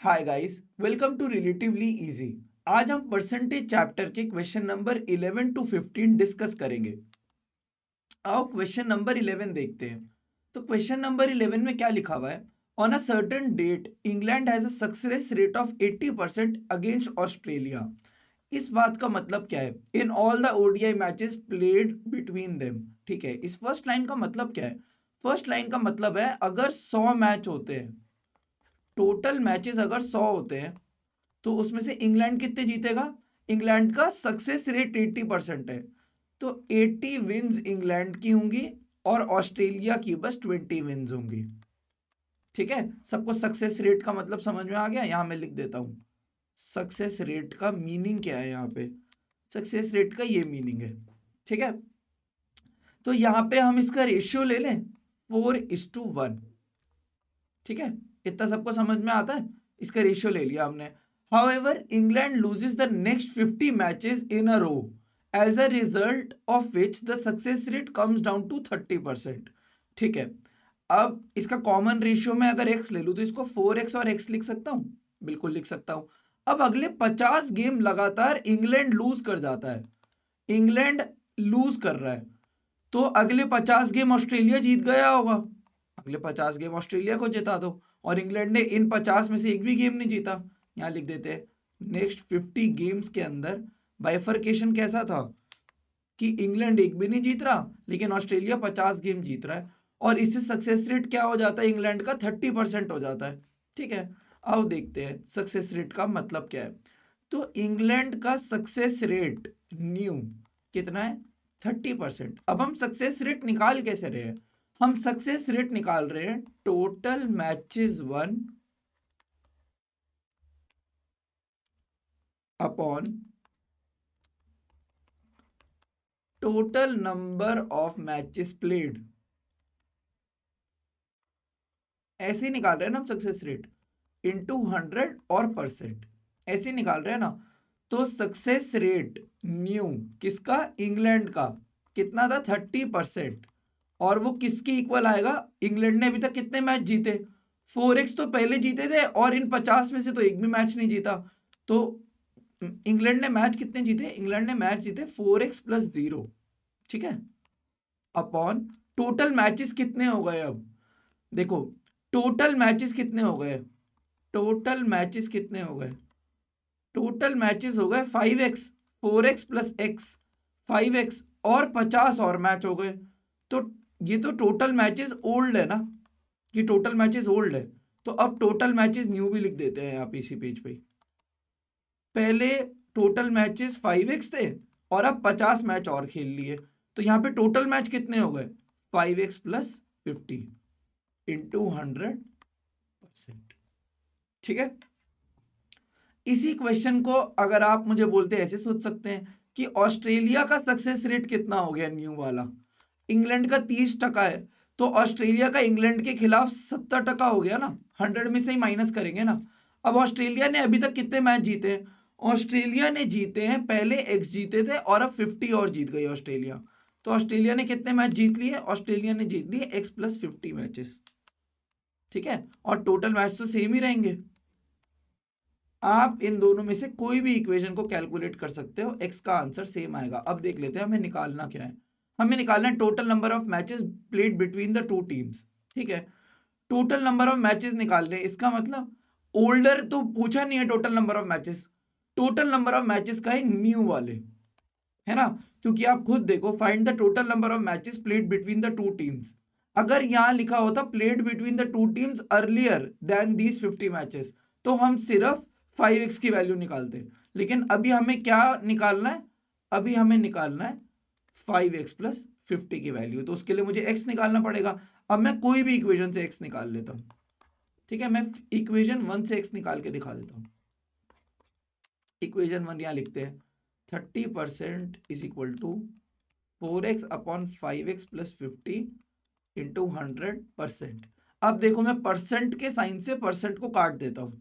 Hi guys, welcome to relatively easy. आज हम percentage chapter के क्वेश्चन नंबर 11 टू 15 डिस्कस करेंगे। आओ क्वेश्चन नंबर 11 देखते हैं। तो क्वेश्चन नंबर 11 में क्या लिखा हुआ है? On a certain date England has a success rate of 80% against Australia. इस बात का मतलब क्या है? In all the ODI matches played between them. ठीक है, इस फर्स्ट लाइन का मतलब क्या है? फर्स्ट लाइन का मतलब है अगर 100 मैच होते हैं, टोटल मैचेस अगर 100 होते हैं, तो उसमें से इंग्लैंड कितने जीतेगा? इंग्लैंड का सक्सेस रेट 80% है, तो 80 विन्स इंग्लैंड की होंगी और ऑस्ट्रेलिया की बस 20 विन्स होंगी। ठीक है, सबको सक्सेस रेट का मतलब समझ में आ गया? यहां मैं लिख देता हूं सक्सेस रेट का मीनिंग क्या है। यहां पे सक्सेस रेट का ये मीनिंग है। ठीक है, तो यहां पे हम इसका रेशियो ले लें 4:1। ठीक है, इतना सबको समझ में आता है? इसका रेशियो ले लिया हमने। However, England loses the next 50 matches in a row, as a result of which the success rate comes down to 30%। ठीक है, अब इसका कॉमन रेशियो में अगर x ले लूं तो इसको 4x और x लिख सकता हूं। बिल्कुल लिख सकता हूं। अब अगले 50 गेम लगातार इंग्लैंड लूज कर जाता है, इंग्लैंड लूज कर रहा है, तो अगले 50 गेम ऑस्ट्रेलिया जीत गया होगा। अगले 50 गेम ऑस्ट्रेलिया को जिता दो, और इंग्लैंड ने इन 50 में से एक भी गेम नहीं जीता। यहां लिख देते हैं नेक्स्ट 50 गेम्स के अंदर बाइफर्केशन कैसा था कि इंग्लैंड एक भी नहीं जीत रहा लेकिन ऑस्ट्रेलिया 50 गेम जीत रहा है, और इससे सक्सेस रेट क्या हो जाता है? इंग्लैंड का 30% हो जाता है। ठीक है, अब देखते हैं सक्सेस रेट का मतलब क्या है। तो इंग्लैंड का सक्सेस रेट न्यू कितना है? 30%। अब हम सक्सेस रेट निकाल कैसे रहे हैं? हम सक्सेस रेट निकाल रहे हैं total matches one upon total number of matches played. ऐसे ही निकाल रहे हैं ना हम सक्सेस रेट, इंटू 100 और परसेंट, ऐसे निकाल रहे हैं ना। तो सक्सेस रेट न्यू किसका? इंग्लैंड का कितना था? 30%। और वो किसके इक्वल आएगा? इंग्लैंड ने अभी तक कितने मैच जीते? 4x तो पहले जीते थे, और इन 50 में से तो एक भी मैच नहीं जीता। तो इंग्लैंड ने मैच कितने जीते? इंग्लैंड ने मैच जीते 4x+0। ठीक है, अपॉन टोटल मैचेस कितने हो गए? अब देखो टोटल मैचेस कितने हो गए? टोटल मैचेस कितने हो गए? टोटल मैचेस हो गए 5x, 4x+x 5x, और 50 और मैच हो गए। तो ये तो टोटल मैचेस ओल्ड है ना, ये टोटल मैचेस ओल्ड है। तो अब टोटल मैचेस न्यू भी लिख देते हैं यहाँ पे इसी पेज पे। पहले टोटल मैचेस 5x थे, और अब 50 मैच और खेल लिए, तो यहाँ पे टोटल मैच कितने हो गए? 5x+50 into 100%। ठीक है, इसी क्वेश्चन को अगर आप मुझे बोलते ऐसे सोच सकते हैं कि ऑस्ट्रेलिया का सक्सेस रेट कितना हो गया न्यू वाला? इंग्लैंड का 30% है, तो ऑस्ट्रेलिया का इंग्लैंड के खिलाफ 70% हो गया ना, 100 में से ही माइनस करेंगे ना। अब ऑस्ट्रेलिया ने अभी तक कितने मैच जीते हैं? ऑस्ट्रेलिया ने जीते हैं, पहले एक्स जीते थे और अब 50 और जीत गई ऑस्ट्रेलिया। तो ऑस्ट्रेलिया ने कितने मैच जीत लिए? ऑस्ट्रेलिया ने जीत लिए x+50 मैचेस। ठीक है, और टोटल मैच तो सेम ही रहेंगे। आप इन दोनों में से कोई भी इक्वेशन को कैलकुलेट कर सकते हो, एक्स का आंसर सेम आएगा। अब देख लेते हैं हमें निकालना क्या है। हमें निकालना है total number of matches played between the two teams. ठीक है, टोटल नंबर ऑफ मैचेस निकाल रहे हैं, इसका मतलब ओल्डर तो पूछा नहीं है total number of matches, total number of matches का है न्यू वाले, है ना? क्योंकि आप खुद देखो, find the total number of matches played between the two teams. अगर यहां लिखा होता played between the two teams earlier than these 50 matches, तो हम सिर्फ 5x की वैल्यू निकालते। लेकिन अभी हमें क्या निकालना है? अभी हमें निकालना है 5x+50 की वैल्यू, तो उसके लिए मुझे x निकालना पड़ेगा। अब मैं कोई भी इक्वेशन से x निकाल लेता हूं। ठीक है, मैं इक्वेशन 1 से x निकाल के दिखा देता हूं। इक्वेशन 1 यहां लिखते हैं 30% is equal to 4x upon 5x+50 into 100%। अब देखो मैं परसेंट के साइन से परसेंट को काट देता हूं,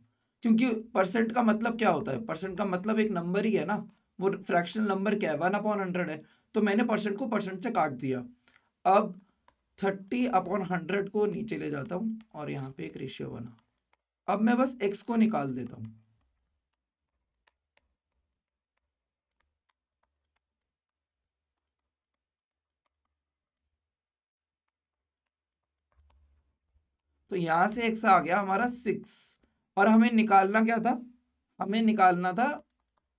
क्योंकि परसेंट का मतलब क्या होता है? परसेंट का मतलब एक नंबर ही है ना, वो फ्रैक्शनल नंबर क्या है? 1/100 है। तो मैंने परसेंट को परसेंट से काट दिया। अब 30/100 को नीचे ले जाता हूं और यहाँ पे एक रेशियो बना। अब मैं बस x को निकाल देता हूं। तो यहां से x आ गया हमारा 6, और हमें निकालना क्या था, हमें निकालना था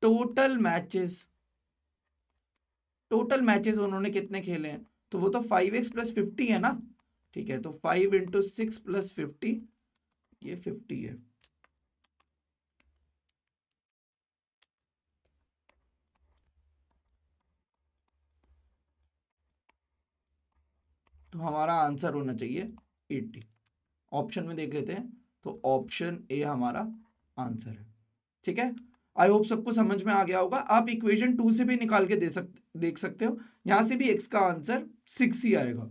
टोटल मैचेस। टोटल मैचेस उन्होंने कितने खेले हैं, तो वो तो 5x + 50 है ना। ठीक है, तो 5 × 6 + 50, ये 50 है। तो हमारा आंसर होना चाहिए 80। ऑप्शन में देख लेते हैं, तो ऑप्शन ए हमारा आंसर है। ठीक है, आई होप सबको समझ में आ गया होगा। आप इक्वेशन 2 से भी निकाल के देख सकते हो, यहां से भी x का आंसर 6 ही आएगा।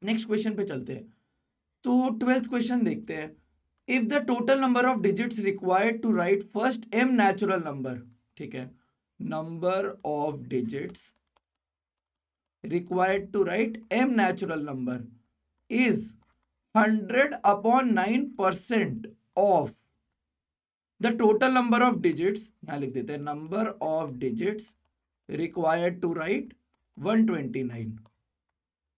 नेक्स्ट क्वेश्चन पे चलते हैं। तो 12th क्वेश्चन देखते हैं। If the total number of digits required to write first m natural number, ठीक है, number of digits required to write m natural number is 100/9% of the total number of digits, यहां लिख देते हैं number of digits required to write 129।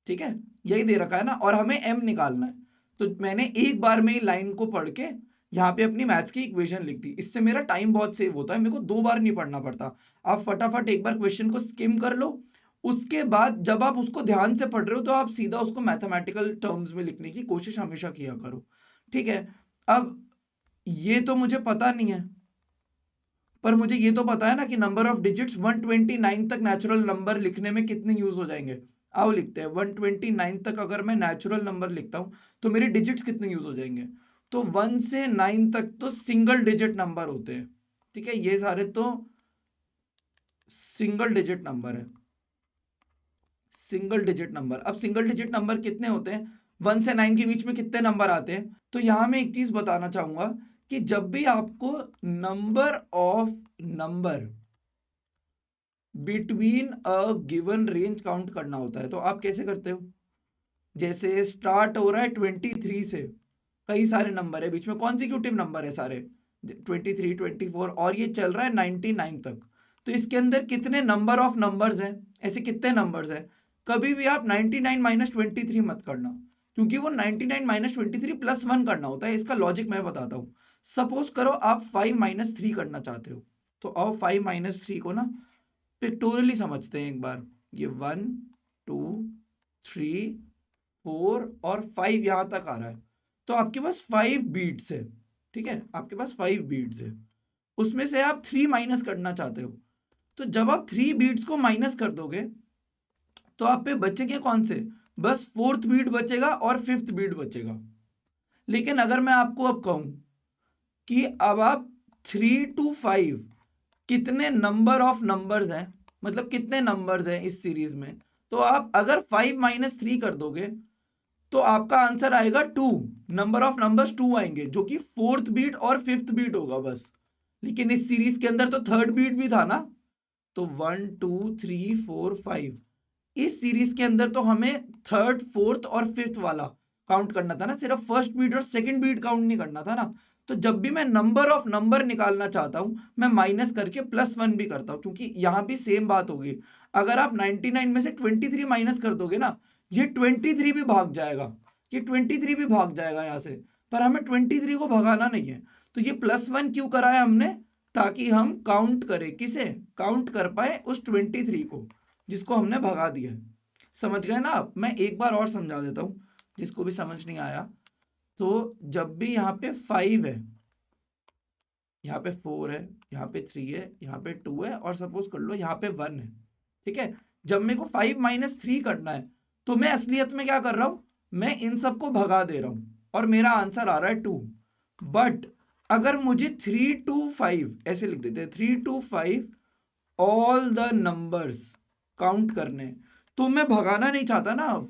ठीक है, यही दे रखा है ना, और हमें m निकालना है। तो मैंने एक बार में ही लाइन को पढ़ के यहाँ पे अपनी मैथ्स की इक्वेशन लिख दी। इससे मेरा टाइम बहुत सेव होता है, मेरे को 2 बार नहीं पढ़ना पड़ता। आप फटाफट एक बार क्वेश्चन को स्किम कर लो, उसके बाद जब आप उसको ध्यान से पढ़ रहे हो तो आप सीधा उसको मैथमेटिकल टर्म्स में लिखने की कोशिश हमेशा किया करो। ठीक है, अब ये तो मुझे पता नहीं है, पर मुझे ये तो पता है ना कि नंबर ऑफ डिजिट्स 129 तक नेचुरल नंबर लिखने में कितने यूज हो जाएंगे। आओ लिखते हैं, 129 तक अगर मैं नेचुरल नंबर लिखता हूं तो मेरे डिजिट्स कितने यूज हो जाएंगे। तो 1 से 9 तक तो सिंगल डिजिट नंबर होते हैं। ठीक है, ये सारे तो सिंगल डिजिट नंबर है। सिंगल डिजिट नंबर, अब सिंगल डिजिट नंबर कितने होते हैं, 1 से 9 के बीच में कितने नंबर आते हैं। तो यहां मैं एक चीज बताना चाहूंगा कि जब भी आपको number of number between a given range count करना होता है, तो आप कैसे करते हो। जैसे स्टार्ट हो रहा है 23 से, कई सारे नंबर है बीच में, कॉन्जिक्यूटिव नंबर है सारे, 23, 24, और ये चल रहा है 99 तक। तो इसके अंदर कितने नंबर ऑफ नंबर्स हैं, ऐसे कितने नंबर्स हैं। कभी भी आप 99 - 23 मत करना, क्योंकि वो 99 - 23 +1 करना होता है। इसका लॉजिक मैं बताता हूँ। सपोज करो आप 5 - 3 करना चाहते हो, तो आओ 5 - 3 को ना पिक्टोरियली समझते हैं एक बार। ये 1, 2, 3, 4 और 5 यहां तक आ रहा है, तो आपके पास 5 बीट्स है। ठीक है, आपके पास 5 बीट्स है, उसमें से आप 3 माइनस करना चाहते हो। तो जब आप 3 बीट्स को माइनस कर दोगे तो आप पे बचेंगे कौन से, बस 4th बीट बचेगा और 5th बीट बचेगा। लेकिन अगर मैं आपको अब कहूं कि अब आप 3 to 5 कितने नंबर ऑफ नंबर्स हैं, मतलब कितने नंबर्स हैं इस सीरीज में, तो आप अगर 5 - 3 कर दोगे तो आपका आंसर आएगा 2। नंबर ऑफ नंबर्स 2 आएंगे, जो कि 4th बीट और 5th बीट होगा बस। लेकिन इस सीरीज के अंदर तो 3rd बीट भी था ना, तो 1, 2, 3, 4, 5, इस सीरीज के अंदर तो हमें 3rd, 4th और 5th वाला काउंट करना था ना, सिर्फ फर्स्ट बीट और सेकंड बीट काउंट नहीं करना था ना। तो जब भी मैं नंबर ऑफ नंबर निकालना चाहता हूं, मैं माइनस करके +1 भी करता हूं, क्योंकि यहां भी सेम बात होगी। अगर आप 99 में से 23 माइनस कर दोगे ना, ये 23 भी भाग जाएगा, ये 23 भी भाग जाएगा यहां से, पर हमें 23 को भगाना नहीं है। तो ये +1 क्यों करा है हमने, ताकि हम काउंट करें, किसे काउंट कर पाए, उस 23 को जिसको हमने भगा दिया है। समझ गए ना आप। मैं एक बार और समझा देता हूं जिसको भी समझ नहीं आया। तो जब भी यहाँ पे 5 है, यहाँ पे 4 है, यहाँ पे 3 है, यहाँ पे 2 है, और सपोज कर लो यहाँ पे 1 है। ठीक है, जब मेरे को 5 - 3 करना है, तो मैं असलियत में क्या कर रहा हूं, मैं इन सबको भगा दे रहा हूं और मेरा आंसर आ रहा है 2। बट अगर मुझे 3 to 5 ऐसे लिख देते हैं, 3 to 5 all the numbers count करने, तो मैं भगाना नहीं चाहता ना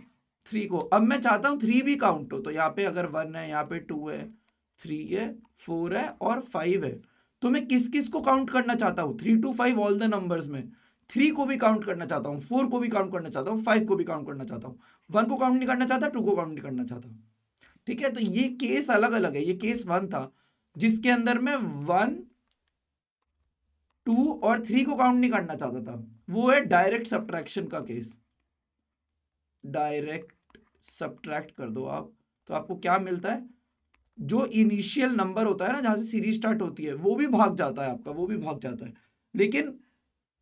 3 को। अब मैं चाहता हूं 3 भी काउंट हो, तो यहाँ पे अगर 1 है, यहाँ पे 2 है, 3 है, 4 है और 5 है, तो मैं किस किस को काउंट करना चाहता हूँ, 3 to 5 ऑल द नंबर्स में 3 को भी काउंट करना चाहता हूँ, 4 को भी काउंट करना चाहता हूँ, 5 को भी काउंट करना चाहता हूँ। 1 को काउंट नहीं करना चाहता, 2 को काउंट नहीं करना चाहता। ठीक है, तो ये केस अलग अलग है। ये केस 1 था जिसके अंदर मैं 1, 2 और 3 को काउंट नहीं करना चाहता था, वो है डायरेक्ट सब्ट्रैक्शन का केस। डायरेक्ट सब्ट्रैक्ट कर दो आप, तो आपको क्या मिलता है, जो इनिशियल नंबर होता है ना, जहां से सीरीज स्टार्ट होती है, वो भी भाग जाता है आपका, वो भी भाग जाता है। लेकिन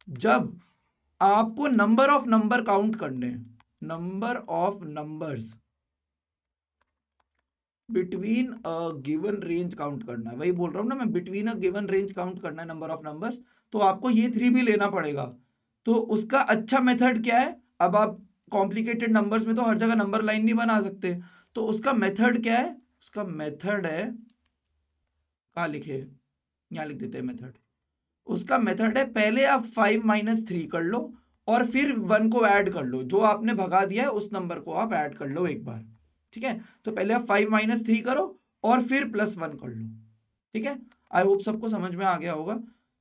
जब आपको नंबर ऑफ नंबर काउंट करने हैं, number of numbers between a given range count करना है, वही बोल रहा हूं ना मैं, between a given range count करना है नंबर ऑफ नंबर्स, तो आपको ये 3 भी लेना पड़ेगा। तो उसका अच्छा मेथड क्या है, अब आप कॉम्प्लिकेटेड नंबर्स में तो हर जगह नंबर लाइन नहीं बना सकते, तो उसका मेथड क्या है, उसका मेथड है, कहाँ लिखे, यहाँ लिख देते हैं मेथड। उसका मेथड है, पहले आप 5 - 3 कर लो और फिर 1 को ऐड कर लो, जो आपने भगा दिया है उस नंबर को आप ऐड कर लो एक बार। ठीक है, तो पहले आप 5 - 3 करो और फिर +1 कर लो। ठीक है, आई होप सबको समझ में आ गया होगा।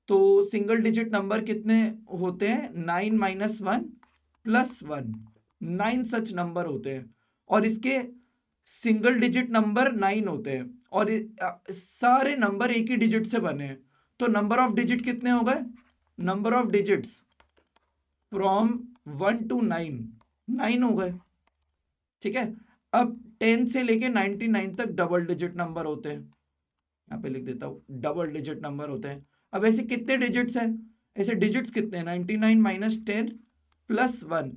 तो सिंगल डिजिट नंबर कितने होते हैं, 9 - 1 + 1, 9 सच नंबर होते हैं, और इसके सिंगल डिजिट नंबर 9 होते हैं, और सारे नंबर एक ही डिजिट से बने हैं। तो नंबर ऑफ डिजिट कितने हो गए, number of digits from 1 to 9, 9 हो गए। ठीक है, अब 10 से लेके 99 तक डबल डिजिट नंबर होते हैं, यहाँ पे लिख देता हूँ, डबल डिजिट नंबर होते हैं। अब ऐसे कितने डिजिट्स हैं, ऐसे डिजिट्स कितने हैं, 99 - 10 + 1,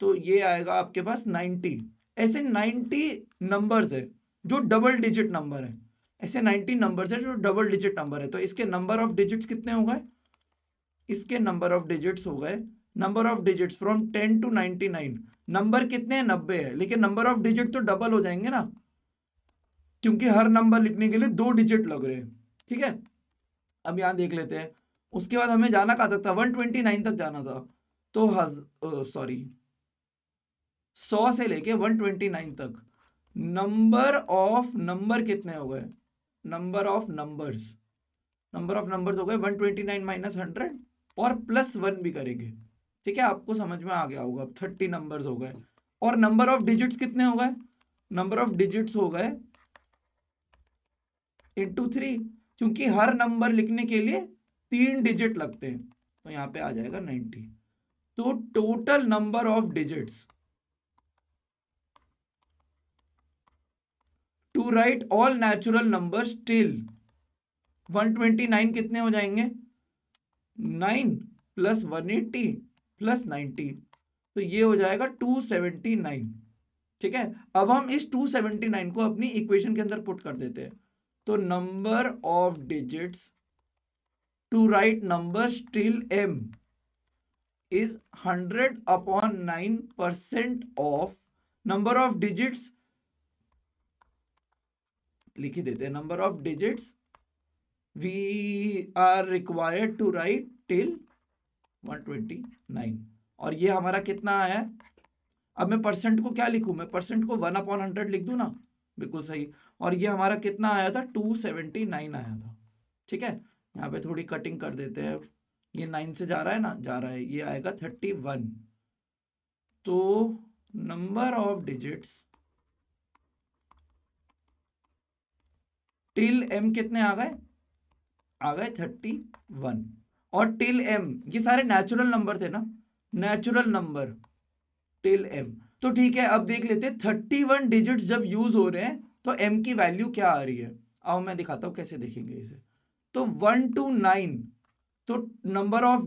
तो ये आएगा आपके पास 90। ऐसे 90 नंबर्स है जो डबल डिजिट नंबर है, ऐसे 90 नंबर्स है जो डबल डिजिट नंबर है। तो इसके नंबर ऑफ डिजिट्स कितने हो गए, इसके नंबर ऑफ डिजिट्स हो गए, number of digits from 10 to 99, number कितने हैं, 90 है, लेकिन नंबर ऑफ डिजिट तो डबल हो जाएंगे ना, क्योंकि हर नंबर लिखने के लिए 2 डिजिट लग रहे हैं। ठीक है, अब यहां देख लेते हैं, उसके बाद हमें जाना कहां तक था, 129 तक जाना था। तो सॉरी 100 से लेके 129 तक नंबर ऑफ नंबर कितने हो गए, number of numbers, number of numbers हो गए 129 - 100 और +1 भी करेंगे। ठीक है, आपको समझ में आ गया होगा, 30 नंबर्स हो गए। और नंबर ऑफ डिजिट्स कितने हो गए, नंबर ऑफ डिजिट्स हो गए इंटू 3, क्योंकि हर नंबर लिखने के लिए 3 डिजिट लगते हैं, तो यहाँ पे आ जाएगा 90। तो total number of digits to write all natural numbers till 129 कितने हो जाएंगे, 9 + 180 + 90, तो ये हो जाएगा 279। ठीक है, अब हम इस 279 को अपनी इक्वेशन के अंदर पुट कर देते हैं। तो number of digits to write numbers till m is 100/9% of number of digits, लिख ही देते हैं, number of digits we are required to write till 129, और ये हमारा कितना आया है। अब मैं परसेंट को क्या लिखूं, मैं परसेंट को 1/100 लिख दूं ना, बिल्कुल सही। और ये हमारा कितना आया था, 279 आया था। ठीक है, यहाँ पे थोड़ी कटिंग कर देते हैं, ये 9 से जा रहा है ना, जा रहा है, ये आएगा 31। तो number of digits till m कितने आ गए, आ गए 31। और टिल m ये सारे नेचुरल नंबर थे ना, नेचुरल नंबर टिल m। तो ठीक है, अब देख लेते हैं 31 डिजिट्स जब यूज हो रहे हैं तो m की वैल्यू क्या आ रही है। आओ मैं दिखाता हूं कैसे देखेंगे इसे। तो 1 to 9, तो नंबर ऑफ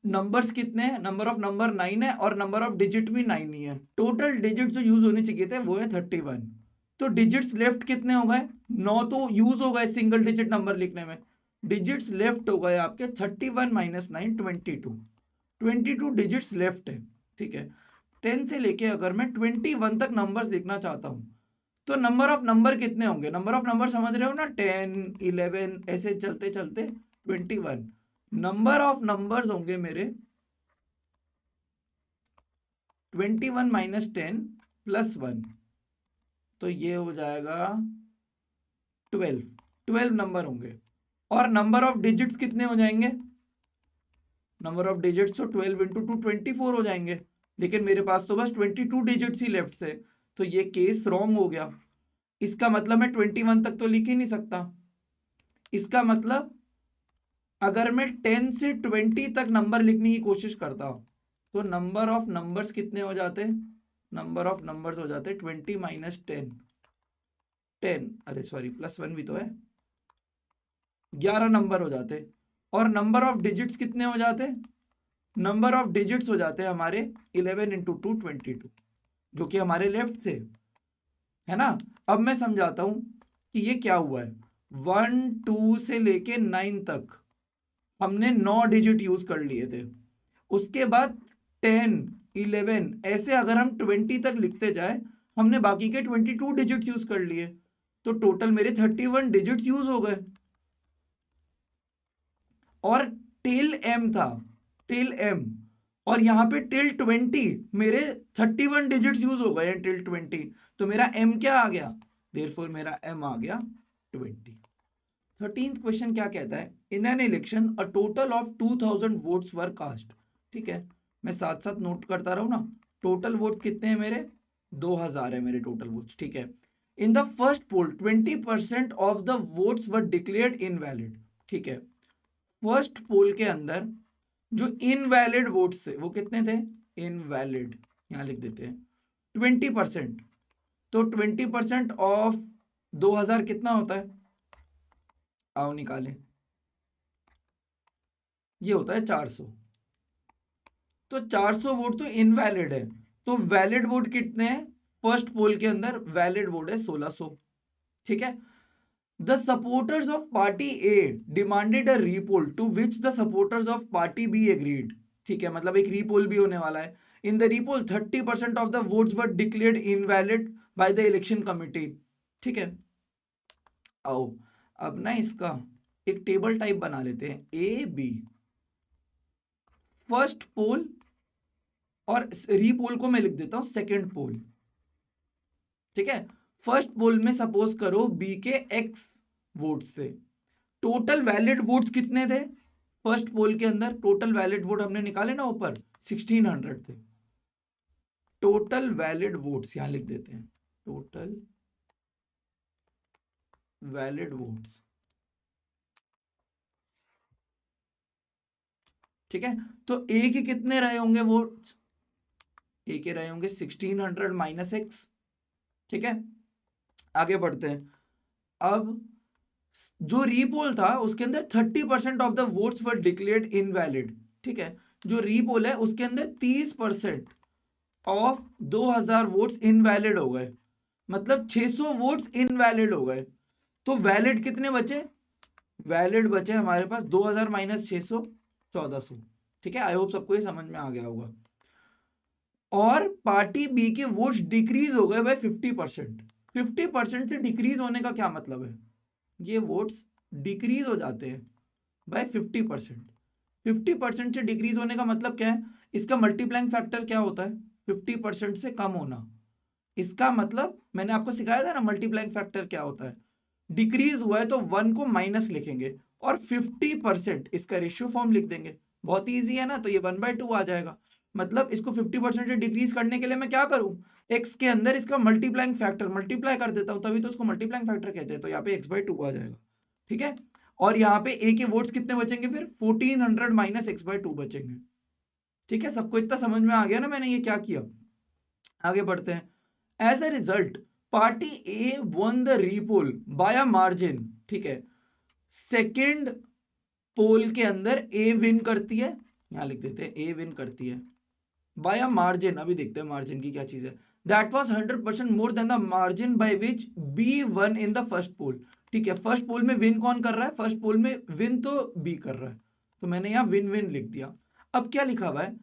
नंबर्स कितने हैं, नंबर ऑफ नंबर 9 है और नंबर ऑफ डिजिट भी 9 ही है। टोटल डिजिट जो यूज होने चाहिए थे वो है 31। तो डिजिट्स लेफ्ट कितने हो गए, 9 तो यूज हो गए सिंगल डिजिट नंबर लिखने में, डिजिट्स लेफ्ट हो गए आपके 31 - 9 22, 22 डिजिट्स लेफ्ट है। ठीक है, 10 से लेके अगर मैं 21 तक नंबर्स लिखना चाहता हूं, तो नंबर ऑफ नंबर कितने होंगे, नंबर ऑफ नंबर समझ रहे हो ना, 10 11 ऐसे चलते चलते 21 नंबर ऑफ नंबर्स होंगे मेरे 21 - 10 + 1, तो ये हो जाएगा 12 नंबर होंगे। और नंबर ऑफ डिजिट्स कितने हो जाएंगे, नंबर ऑफ डिजिट्स तो 12 × 2 24 हो जाएंगे, लेकिन मेरे पास तो बस 22 डिजिट्स ही लेफ्ट थे, तो ये केस रॉन्ग हो गया। इसका मतलब मैं 21 तक तो लिख ही नहीं सकता। इसका मतलब अगर मैं 10 से 20 तक नंबर लिखने की कोशिश करता हूं तो नंबर ऑफ नंबर्स कितने हो जाते? नंबर ऑफ नंबर्स हो जाते 20 माइनस 10, 10, अरे सॉरी +1 भी तो है, 11 नंबर हो जाते। और नंबर ऑफ डिजिट्स कितने हो जाते? नंबर ऑफ डिजिट्स हो जाते हैं हमारे 11 इंटू 2 22, जो कि हमारे लेफ्ट थे, है ना। अब मैं समझाता हूं कि ये क्या हुआ है। 1 2 से लेके 9 तक हमने 9 डिजिट यूज कर लिए थे। उसके बाद 10 11 ऐसे अगर हम 20 तक लिखते जाए, हमने बाकी के 22 डिजिट यूज कर लिए, तो टोटल मेरे 31 डिजिट यूज हो गए। और टिल एम था, टिल एम, और यहां पे टिल 20, मेरे 31 डिजिट्स यूज हो गए हैं टिल 20, तो मेरा एम क्या आ गया? देयरफॉर मेरा एम आ गया 20। 13th क्वेश्चन क्या कहता है? In an election a total of 2000 votes were cast. ठीक है, मैं साथ साथ नोट करता रहूं ना। टोटल वोट कितने हैं मेरे? 2000 है मेरे टोटल वोट्स। ठीक है, in the first poll 20% of the votes were declared invalid. ठीक है, फर्स्ट पोल के अंदर जो इनवैलिड वोट्स थे वो कितने थे? इनवैलिड, यहां लिख देते हैं 20%। तो 20% ऑफ 2000 कितना होता है? आओ निकालें, ये होता है 400। तो 400 वोट तो इनवैलिड है, तो वैलिड वोट कितने हैं? फर्स्ट पोल के अंदर वैलिड वोट है 1600। ठीक है, the supporters of party A demanded a repoll to which the supporters of party B agreed. ठीक है, मतलब एक रीपोल भी होने वाला है। In the repoll 30% of the votes were declared invalid by the election committee. ठीक है, आओ अब ना इसका एक टेबल टाइप बना लेते हैं, ए बी, फर्स्ट पोल, और रीपोल को मैं लिख देता हूं सेकेंड पोल। ठीक है, फर्स्ट पोल में सपोज करो बी के एक्स वोट्स थे। टोटल वैलिड वोट्स कितने थे? फर्स्ट पोल के अंदर टोटल वैलिड वोट हमने निकाले ना ऊपर, 1600 थे। टोटल वैलिड वोट्स यहां लिख देते हैं, टोटल वैलिड वोट्स। ठीक है, तो ए के कितने रहे होंगे वोट्स? ए के रहे होंगे 1600 माइनस एक्स। ठीक है, आगे बढ़ते हैं। अब जो रीपोल था उसके अंदर 30% of the votes were declared invalid. ठीक है, जो रीपोल है उसके अंदर 30% ऑफ 2000 वोट्स इनवैलिड हो गए, मतलब 600 वोट्स इनवैलिड हो गए। तो वैलिड कितने बचे? वैलिड बचे हमारे पास 2000 माइनस 600, 1400। ठीक है, आई होप सबको ये समझ में आ गया होगा। और पार्टी बी के वोट्स डिक्रीज हो गए बाय 50%। 50% से डिक्रीज होने का क्या मतलब है? ये वोट्स डिक्रीज हो जाते हैं बाय 50%। 50% से डिक्रीज होने का मतलब क्या है? इसका मल्टीप्लाइंग फैक्टर क्या होता है? 50% से कम होना। इसका मतलब मैंने आपको सिखाया था ना मल्टीप्लाइंग फैक्टर क्या होता है। डिक्रीज हुआ है तो 1 को माइनस लिखेंगे और 50% इसका रेशियो फॉर्म लिख देंगे। बहुत ईजी है ना, तो ये 1/2 आ जाएगा। मतलब इसको 50% से डिक्रीज करने के लिए मैं क्या करूं? एक्स के अंदर इसका मल्टीप्लाइंग फैक्टर मल्टीप्लाई कर देता हूं, तभी तो उसको मल्टीप्लाइंग फैक्टर कहते हैं। तो यहाँ पे x/2 आ जाएगा। ठीक है, और यहाँ पे ए के वोट्स कितने बचेंगे? फिर 1400 माइनस x/2 बचेंगे। ठीक है, सबको इतना समझ में आ गया ना मैंने ये क्या किया? आगे बढ़ते हैं। As a result party A won the repoll by a margin. ठीक है, सेकेंड पोल के अंदर ए विन करती है, यहां लिख देते हैं ए विन करती है बाय अ मार्जिन। अभी देखते हैं मार्जिन की क्या चीज है। That was 100% more than the margin by which B won in the first poll. ठीक है, फर्स्ट पोल में विन कौन कर रहा है? फर्स्ट पोल में विन तो बी कर रहा है, तो मैंने यहां विन विन लिख दिया। अब क्या लिखा हुआ है?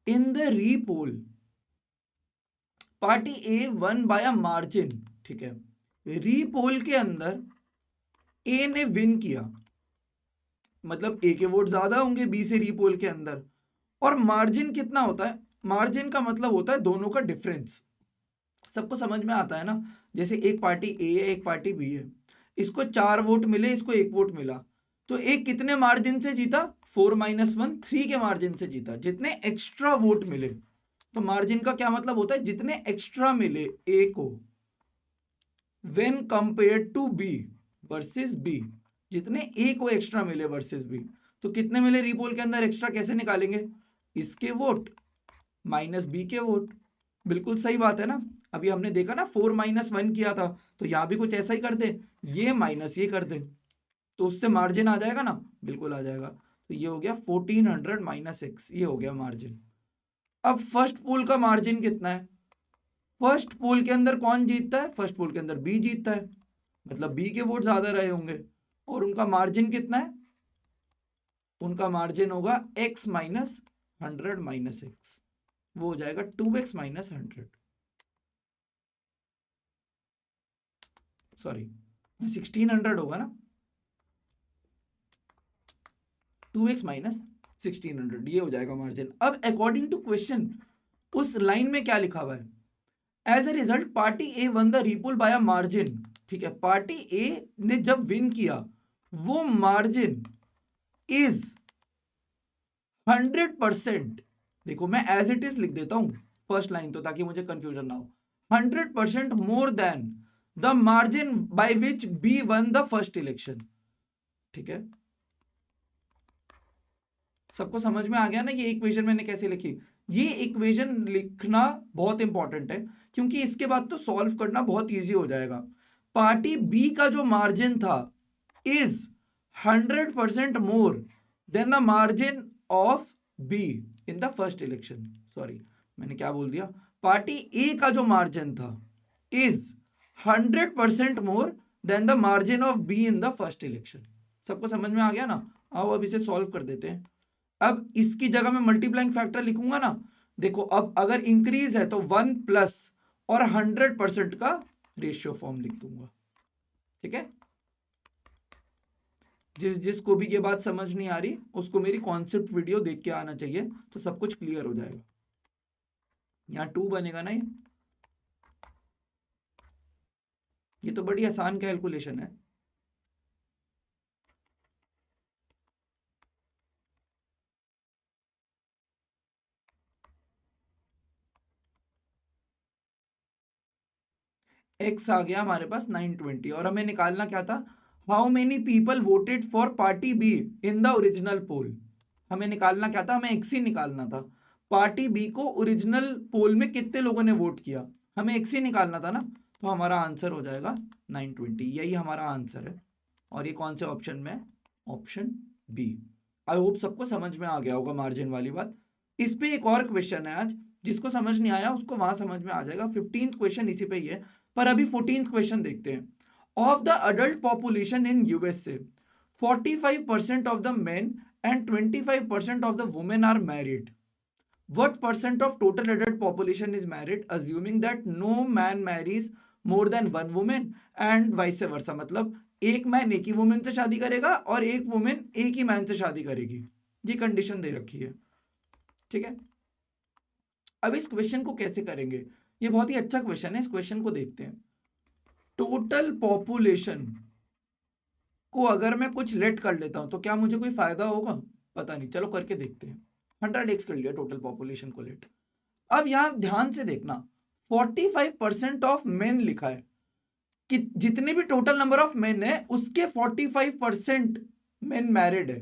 In the repoll party A one by a margin. ठीक है, रीपोल के अंदर ए ने विन किया, मतलब ए के वोट ज्यादा होंगे बी से रीपोल के अंदर। और मार्जिन कितना होता है? मार्जिन का मतलब होता है दोनों का डिफरेंस। सबको समझ में आता है ना? जैसे एक पार्टी ए है एक पार्टी बी है, इसको 4 वोट मिले, इसको 1 वोट मिला, तो ए कितने मार्जिन से जीता? 4 - 1 3 के मार्जिन से जीता, जितने एक्स्ट्रा वोट मिले। तो मार्जिन का क्या मतलब होता है? जितने एक्स्ट्रा मिले ए को, when compare to B versus B, जितने ए को एक्स्ट्रा मिले वर्सेस बी, तो कितने मिले रीपोल के अंदर एक्स्ट्रा, कैसे निकालेंगे, इसके वोट माइनस बी के वोट। बिल्कुल सही बात है ना। अभी हमने देखा ना 4 - 1 किया था, तो यहां भी कुछ ऐसा ही कर दे, ये माइनस ये कर दे, तो उससे मार्जिन आ जाएगा ना, बिल्कुल आ जाएगा। तो ये हो गया 1400 - x, ये हो गया मार्जिन। अब फर्स्ट पूल का मार्जिन कितना है, फर्स्ट पूल के अंदर कौन जीतता है, फर्स्ट पूल के अंदर बी जीतता है, मतलब बी के वोट ज्यादा रहे होंगे, और उनका मार्जिन कितना है, उनका मार्जिन होगा x - 100 - x, वो हो जाएगा 2x - 100, सॉरी 1600 होगा ना, 2x - 1600, ये हो जाएगा मार्जिन। अब अकॉर्डिंग टू क्वेश्चन उस लाइन में क्या लिखा हुआ है, as a result party A won the repoll by margin, ठीक है, पार्टी ए ने जब विन किया वो मार्जिन इज 100%, देखो मैं एज इट इज लिख देता हूं फर्स्ट लाइन, तो ताकि मुझे कंफ्यूजन ना हो, 100% more than the margin by which B won the first election, ठीक है। सबको समझ में आ गया ना ये इक्वेशन मैंने कैसे लिखी। ये इक्वेशन लिखना बहुत इंपॉर्टेंट है, क्योंकि इसके बाद तो सॉल्व करना बहुत इजी हो जाएगा। पार्टी बी का जो मार्जिन था is 100% more than the margin of B in the first election, sorry मैंने क्या बोल दिया, पार्टी ए का जो मार्जिन था is 100% more than the margin of B in the first election. सबको समझ में आ गया ना। आओ अब इसे सॉल्व कर देते हैं। अब इसकी जगह मैं मल्टीप्लाइंग फैक्टर लिखूंगा ना, देखो अब अगर इंक्रीज है तो 1 प्लस और 100% का रेशियो फॉर्म लिख दूंगा, ठीक है। जिसको भी ये बात समझ नहीं आ रही उसको मेरी कॉन्सेप्ट वीडियो देख के आना चाहिए, तो सब कुछ क्लियर हो जाएगा। यहाँ 2 बनेगा ना, ये तो बड़ी आसान कैलकुलेशन है। एक्स आ गया हमारे पास 920, और हमें निकालना क्या था, how many people voted for party B in the original poll. हमें निकालना क्या था, हमें एक्स ही निकालना था, पार्टी बी को ओरिजिनल पोल में कितने लोगों ने वोट किया, हमें एक्स ही निकालना था ना, तो हमारा आंसर हो जाएगा 920, यही हमारा आंसर है। और ये कौन से ऑप्शन में है, ऑप्शन बी। आई होप सबको समझ में आ गया होगा मार्जिन वाली बात। इस पे एक और क्वेश्चन है आज, जिसको समझ नहीं आया उसको वहां समझ में आ जाएगा, 15th क्वेश्चन इसी पे ही है। पर अभी 14th क्वेश्चन देखते हैं। Of the adult population in USA 45% of the men and 25% of the women are married, what percent of total adult population is married assuming that no man marries more than one woman and vice versa, मतलब एक man एक ही women से शादी करेगा और एक women एक ही man से शादी करेगी, ये कंडीशन दे रखी है, ठीक है। अब इस क्वेश्चन को कैसे करेंगे, ये बहुत ही अच्छा क्वेश्चन है, इस क्वेश्चन को देखते हैं। टोटल पॉपुलेशन को अगर मैं कुछ लेट कर लेता हूं तो क्या मुझे कोई फायदा होगा, पता नहीं, चलो करके देखते हैं। 100x कर लिया टोटल पॉपुलेशन को लेट। अब यहां ध्यान से देखना, 45% ऑफ मेन लिखा है कि जितने भी टोटल नंबर ऑफ मेन है उसके 45% मेन मैरिड है,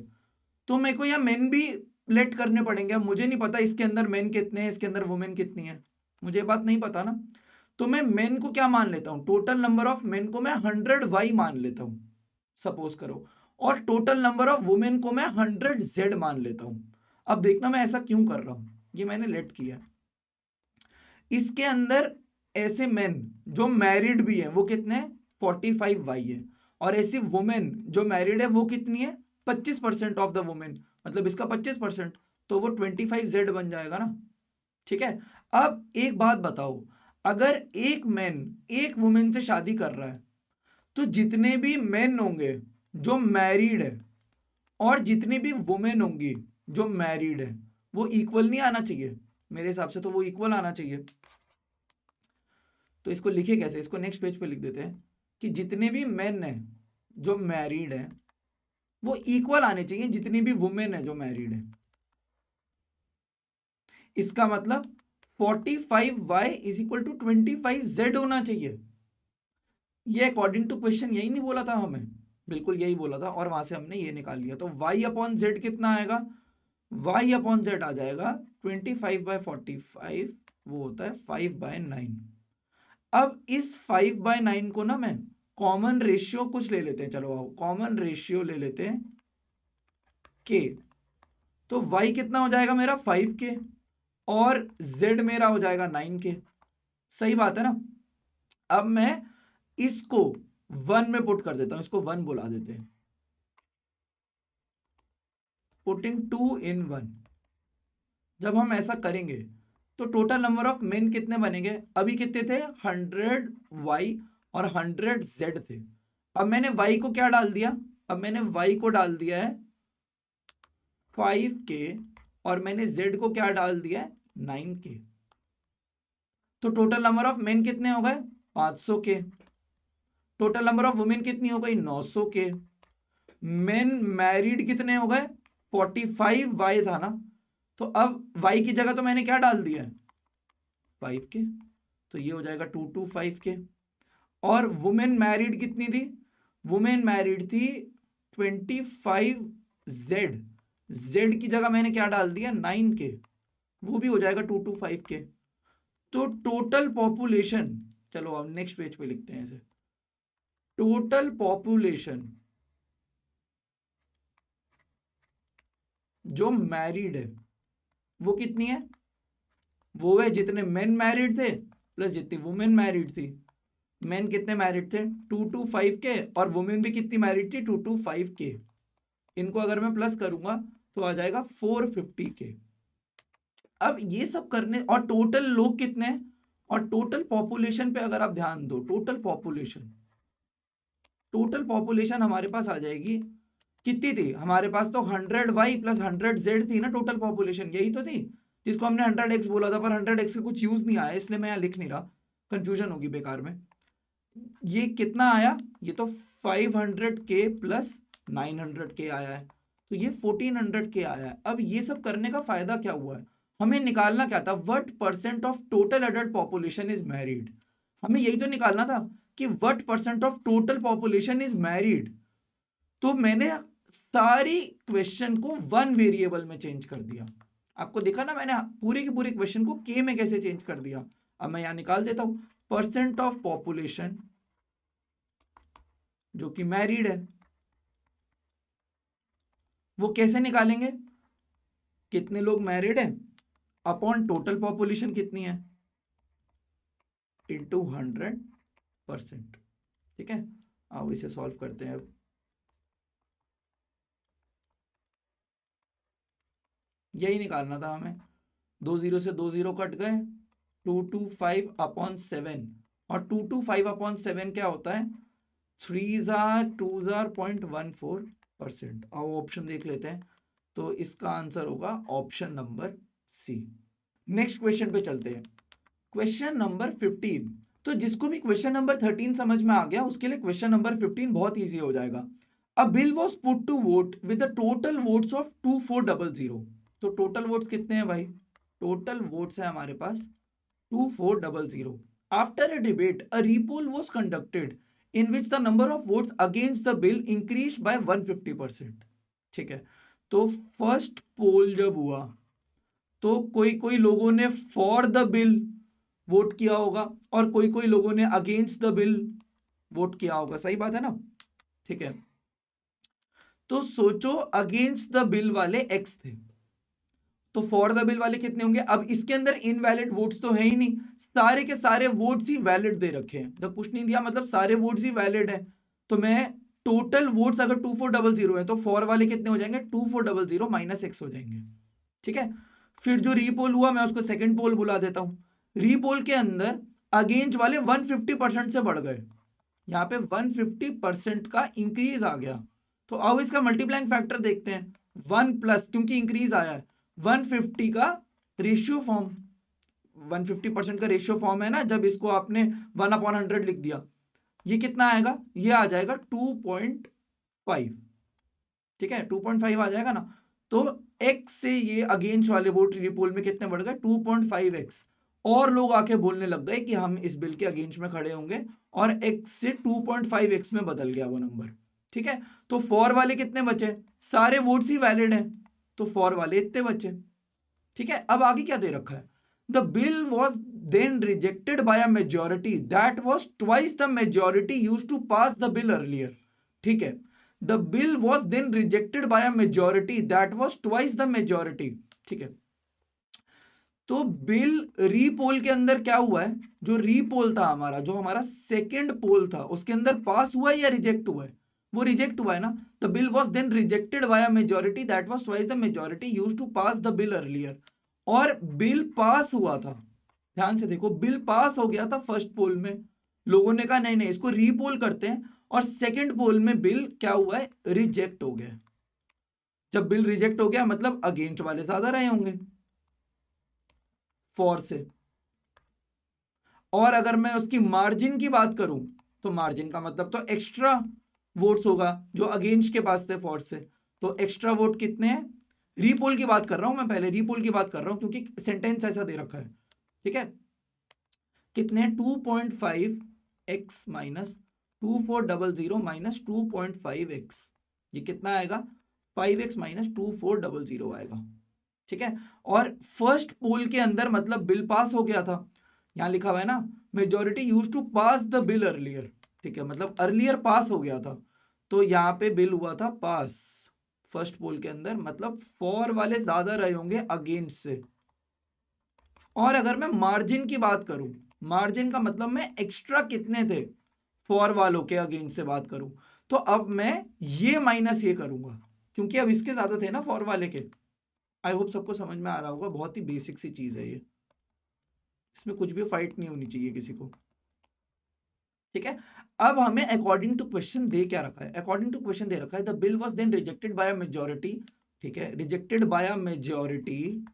तो मेरे को यहां मेन भी लेट करने पड़ेंगे। अब मुझे नहीं पता इसके अंदर मेन कितने हैं, इसके अंदर वुमेन कितनी है, मुझे बात नहीं पता ना। तो मैं मेन को क्या मान लेता हूं, टोटल नंबर ऑफ मेन को मैं 100y मान लेता हूं, सपोज करो, और टोटल नंबर ऑफ वुमेन को मैं 100z मान लेता हूं। अब देखना मैं ऐसा क्यों कर रहा हूं, ये मैंने लेट किया। इसके अंदर ऐसे मेन जो मैरिड भी है वो कितने हैं, 45y है, और ऐसी वुमेन जो मैरिड है वो कितनी है, 25% ऑफ द वुमेन, मतलब इसका 25%, तो वो 25z बन जाएगा ना, ठीक है। अब एक बात बताओ, अगर एक मैन एक वुमेन से शादी कर रहा है तो जितने भी मेन होंगे जो मैरिड है और जितनी भी वुमेन होंगी जो मैरिड है वो इक्वल नहीं आना चाहिए, मेरे हिसाब से तो वो इक्वल आना चाहिए। तो इसको लिखे कैसे, इसको नेक्स्ट पेज पे लिख देते हैं कि जितने भी मेन है जो मैरिड है वो इक्वल आने चाहिए जितनी भी वुमेन है जो मैरिड है। इसका मतलब 45y is equal to 25z होना चाहिए। ये अकॉर्डिंग टू क्वेश्चन यही नहीं बोला था हमें, बिल्कुल यही बोला था, और वहां से हमने ये निकाल लिया। तो y अपॉन जेड कितना आएगा, y अपॉन जेड आ जाएगा 25/45, वो होता है 5/9। अब इस 5/9 को ना मैं कॉमन रेशियो कुछ ले लेते हैं, चलो आओ कॉमन रेशियो ले लेते हैं k। तो y कितना हो जाएगा मेरा 5k, और z मेरा हो जाएगा 9k। सही बात है ना। अब मैं इसको 1 में पुट कर देता हूं, इसको 1 बुला देते हैं, पुटिंग 2 in 1। जब हम ऐसा करेंगे तो टोटल नंबर ऑफ मेन कितने बनेंगे, अभी कितने थे 100y और 100z थे। अब मैंने y को क्या डाल दिया, अब मैंने y को डाल दिया है 5k, और मैंने z को क्या डाल दिया है 9k। तो टोटल नंबर ऑफ मेन कितने हो गए 500 के, टोटल नंबर ऑफ वुमेन कितनी हो गई 900 के, मेन मैरिड कितने हो गए 45y था ना। तो अब y की जगह तो मैंने क्या डाल दिया है 5k, तो ये हो जाएगा 225k। और वुमेन मैरिड कितनी थी, वुमेन मैरिड थी 25z, z की जगह मैंने क्या डाल दिया 9k, वो भी हो जाएगा 225k। तो टोटल पॉपुलेशन, चलो अब नेक्स्ट पेज पे लिखते हैं इसे, टोटल पॉपुलेशन जो मैरिड है वो कितनी है, वो है जितने मेन मैरिड थे प्लस जितनी वुमेन मैरिड थी। मेन कितने मैरिड थे 225k, और वुमेन भी कितनी मैरिड थी 225k। इनको अगर मैं प्लस करूंगा तो आ जाएगा 450k। अब ये सब करने, और टोटल लोग कितने हैं, और टोटल पॉपुलेशन पे अगर आप ध्यान दो, टोटल पॉपुलेशन हमारे पास आ जाएगी, कितनी थी हमारे पास, तो 100y प्लस 100z थी ना टोटल पॉपुलेशन, यही तो थी, जिसको हमने 100x बोला था, पर 100x का कुछ यूज नहीं आया, इसलिए मैं यहाँ लिख नहीं रहा, कंफ्यूजन होगी बेकार में। ये कितना आया, ये तो 500k प्लस 900k आया है, तो ये 1400k आया है। अब ये सब करने का फायदा क्या हुआ है, हमें निकालना क्या था, what percent of total adult population is married. हमें यही तो निकालना था कि what percent of total population is married. तो मैंने सारी क्वेश्चन को वन वेरिएबल में चेंज कर दिया। आपको देखा ना मैंने पूरी की पूरी क्वेश्चन को के में कैसे चेंज कर दिया। अब मैं यहां निकाल देता हूं परसेंट ऑफ पॉपुलेशन जो कि मैरिड है, वो कैसे निकालेंगे, कितने लोग मैरिड हैं अपॉन टोटल पॉपुलेशन कितनी है इंटू 100%। ठीक है, आओ इसे सॉल्व करते हैं। अब यही निकालना था हमें, 2 0 से 2 0 कट गए, 225/7, और 225/7 क्या होता है 3 2.14%। आओ ऑप्शन देख लेते हैं, तो इसका आंसर होगा option number C. Next question पे चलते हैं, क्वेश्चन नंबर 15। तो जिसको भी क्वेश्चन नंबर 13 समझ में आ गया उसके लिए क्वेश्चन नंबर 15 बहुत इजी हो जाएगा। A bill was put to vote with the total votes of 2400। तो टोटल वोट्स कितने हैं भाई, टोटल वोट्स है हमारे पास 2400। After a debate a repoll was conducted in which the number of votes against the bill increase by 150%। ठीक है, तो first pole जब हुआ तो कोई कोई लोगों ने फॉर द बिल वोट किया होगा, और कोई कोई लोगों ने अगेंस्ट द बिल वोट किया होगा, सही बात है ना। ठीक है, तो सोचो अगेंस्ट द बिल वाले एक्स थे, तो फॉर द बिल वाले कितने होंगे। अब इसके अंदर इनवैलिड वोट्स तो है ही नहीं, सारे के सारे वोट्स ही वैलिड दे रखे हैं, जब कुछ नहीं दिया मतलब सारे वोट्स ही वैलिड है। तो मैं टोटल वोट्स अगर 2400 है तो फॉर वाले कितने हो जाएंगे 2400 माइनस एक्स हो जाएंगे। ठीक है, फिर जो रीपोल हुआ मैं उसको सेकंड पोल बुला देता हूं। रीपोल के अंदर अगेंस्ट वाले 150% से बढ़ गए, यहाँ पे 150% का इंक्रीज आ गया। तो अब इसका मल्टीप्लाइंग फैक्टर देखते हैं, 1 प्लस क्योंकि इंक्रीज आया है 150 का रेशियो फॉर्म, 150% का रेशियो फॉर्म है ना, जब इसको आपने 1/100 लिख दिया, ये कितना आएगा, ये आ जाएगा 2.5। ठीक है, 2.5 आ जाएगा ना। तो x से ये अगेंस्ट वाले वोट रीपोल में कितने बढ़ गए 2.5x, और लोग आके बोलने लग गए कि हम इस बिल के अगेंस्ट में खड़े होंगे, और x से 2.5x में बदल गया वो नंबर। ठीक है, तो फॉर वाले कितने बचे, सारे वोट्स ही वैलिड हैं, तो फॉर वाले इतने बचे। ठीक है, अब आगे क्या दे रखा है, the bill was then rejected by a majority that was twice the majority use to pass the bill earlier. ठीक है, the bill was then rejected by a majority that was twice the majority. ठीक है, तो bill repoll के अंदर क्या हुआ है, जो रीपोल था हमारा, जो हमारा सेकंड पोल था, उसके अंदर पास हुआ है या रिजेक्ट हुआ है, वो रिजेक्ट हुआ है ना। The bill was then rejected by a majority that was twice the majority used to pass the bill earlier. और बिल पास हुआ था, ध्यान से देखो, बिल पास हो गया था फर्स्ट पोल में, लोगों ने कहा नहीं नहीं इसको रीपोल करते हैं, और सेकंड पोल में बिल क्या हुआ है, रिजेक्ट हो गया। जब बिल रिजेक्ट हो गया मतलब अगेंस्ट वाले ज्यादा रहे होंगे फॉर से। और अगर मैं उसकी मार्जिन की बात करूं, तो मार्जिन का मतलब तो एक्स्ट्रा वोट्स होगा जो अगेंस्ट के पास थे फॉर से, तो एक्स्ट्रा वोट कितने हैं, रीपोल की बात कर रहा हूं मैं, पहले रीपोल की बात कर रहा हूं क्योंकि सेंटेंस ऐसा दे रखा है। ठीक है, कितने, 2.5x माइनस 2400 माइनस 2.5x, ये कितना आएगा, 5x माइनस 2400 आएगा। ठीक है, और फर्स्ट पोल के अंदर मतलब बिल पास हो गया था, यहां लिखा हुआ है ना, majority use to pass the bill earlier. ठीक है, मतलब अर्लियर पास हो गया था, तो यहां पे बिल हुआ था पास फर्स्ट पोल के अंदर, मतलब फॉर वाले ज्यादा रहे होंगे अगेंस्ट से। और अगर मैं मार्जिन की बात करूं, मार्जिन का मतलब मैं एक्स्ट्रा कितने थे फॉर वालों के अगेंस्ट से बात करूं, तो अब मैं ये माइनस ये करूंगा, क्योंकि अब इसके ज्यादा थे ना फॉर वाले के। आई होप सबको समझ में आ रहा होगा, बहुत ही बेसिक सी चीज है ये, इसमें कुछ भी फाइट नहीं होनी चाहिए किसी को। ठीक है, अब हमें अकॉर्डिंग टू क्वेश्चन दे क्या रखा है, अकॉर्डिंग टू क्वेश्चन दे रखा है the bill was then rejected by a majority. ठीक है, rejected by a majority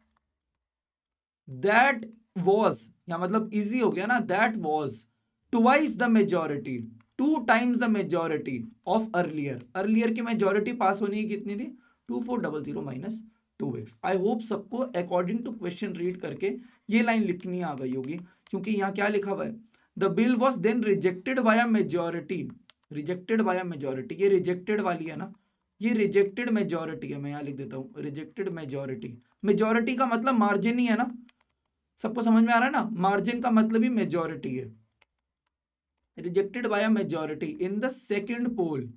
that was, या मतलब इजी हो गया ना, that was twice the majority, 2 times the majority of earlier. Earlier की मेजॉरिटी पास होने की कितनी थी, 2400 माइनस 2x। आई होप सबको अकॉर्डिंग टू क्वेश्चन रीड करके ये लाइन लिखनी आ गई होगी, क्योंकि यहाँ क्या लिखा हुआ है, the bill was then rejected by a majority, rejected by a majority, ये रिजेक्टेड वाली है ना, ये रिजेक्टेड मेजॉरिटी है, मैं यहाँ लिख देता हूँ रिजेक्टेड मेजॉरिटी। मेजॉरिटी का मतलब मार्जिन ही है ना, सबको समझ में आ रहा है ना, मार्जिन का मतलब ही मेजॉरिटी है। Rejected by a majority in the second poll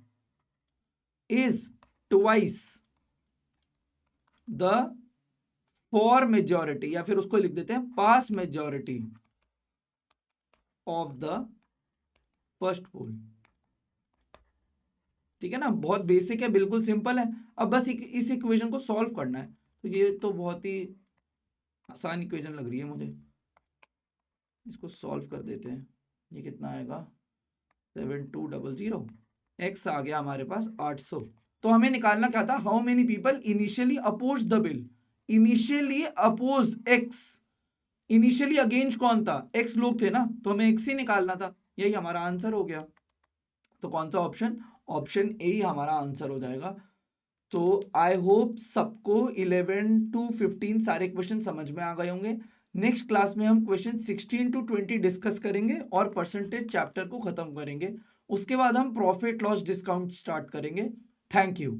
is twice the for majority, या फिर उसको लिख देते हैं pass majority of the first poll. ठीक है ना, बहुत बेसिक है, बिल्कुल सिंपल है। अब बस इस इक्वेशन को सॉल्व करना है, तो ये तो बहुत ही आसान इक्वेशन लग रही है मुझे, इसको सॉल्व कर देते हैं। ये कितना आएगा, 7200, एक्स आ गया हमारे पास 800। तो हमें निकालना क्या था, how many people initially oppose the bill, initially oppose x, initially against कौन था, एक्स लोग थे ना, तो हमें एक्स ही निकालना था, यही हमारा आंसर हो गया। तो कौन सा ऑप्शन, ऑप्शन ए ही हमारा आंसर हो जाएगा। तो आई होप सबको 11 to 15 सारे क्वेश्चन समझ में आ गए होंगे। नेक्स्ट क्लास में हम क्वेश्चन 16 to 20 डिस्कस करेंगे और परसेंटेज चैप्टर को खत्म करेंगे। उसके बाद हम प्रॉफिट लॉस डिस्काउंट स्टार्ट करेंगे। Thank you.